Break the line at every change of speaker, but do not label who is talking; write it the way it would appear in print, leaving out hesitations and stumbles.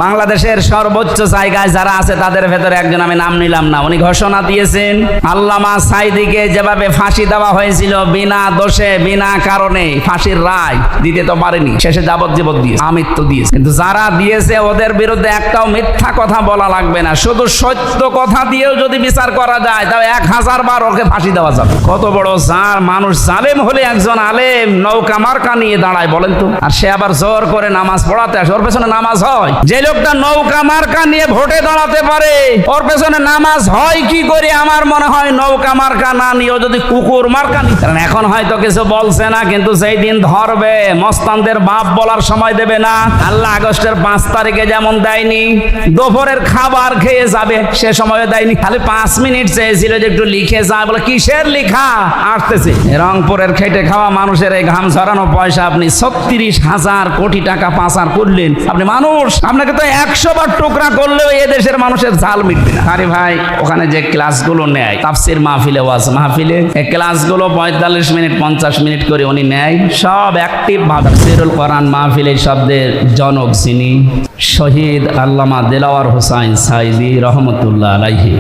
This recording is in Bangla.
বাংলাদেশের সর্বোচ্চ জায়গায় যারা আছে তাদের ভেতরে একজন, আমি নাম নিলাম না, উনি ঘোষণা দিয়েছেন আল্লামা সাঈদীকে যেভাবে ফাঁসি দেওয়া হয়েছিল বিনা দোষে বিনা কারণে, ফাঁসির রায় দিতে তো পারেনি, শেষে যাবজ্জীবন দিয়েছে, আমৃত্যু দিয়েছে। কিন্তু যারা দিয়েছে ওদের বিরুদ্ধে একটাও মিথ্যা কথা বলা লাগবে না, শুধু সত্য কথা দিয়েও যদি বিচার করা যায় তাহলে 1000 বার ওকে ফাঁসি দেওয়া যাবে। কত বড় মানুষ জালেম হলে একজন আলেম নৌকা মার্কা নিয়ে দাঁড়ায় বলেন তো, আর সে আবার জোর করে নামাজ পড়াতে আসে, ওর পেছনে নামাজ হয়? যে লোকটা নৌকা মার্কা নিয়ে ভোটে দাঁড়াতে পারে ওর পেছনে নামাজ হয় কি করে? আমার মনে হয় নৌকা মার্কা না নিয়েও যদি কুকুর মার্কা নিয়ে, কারণ এখন হয়তো কিছু বলছে না, কিন্তু যেই দিন ধরবে মস্তানদের বাপ বলার সময় দেবে না। আল্লাহ আগস্টের 5 তারিখে যেমন দেয়নি, দুপুরের খাবার খেয়ে যাবে সে সময় দেয়নি, খালি 5 মিনিট চেয়েছিল যে একটু লিখে যায়, বলে কিসের লিখা আসতেছে? রংপুরের খেটে খাওয়া মানুষের এই ঘাম ঝরানো পয়সা আপনি 36,000 কোটি টাকা পাচার করলেন। আপনি মানুষ, আপনাকে তো 100 বার টুকরা করলেও এ দেশের মানুষের ঝাল মিটবে না। আরে ভাই, ওখানে যে ক্লাসগুলো নেয় তাফসির মাহফিলে, ওয়াজ মাহফিলে, এই ক্লাসগুলো 45 মিনিট 50 মিনিট করে উনি নেয়, সব অ্যাক্টিভ ভাবে। তাফসিরুল কোরআন মাহফিলে শব্দের জনক যিনি, শহীদ আল্লামা দেলাওয়ার হোসাইন সাঈদী রহমতুল্লাহ আলাইহি।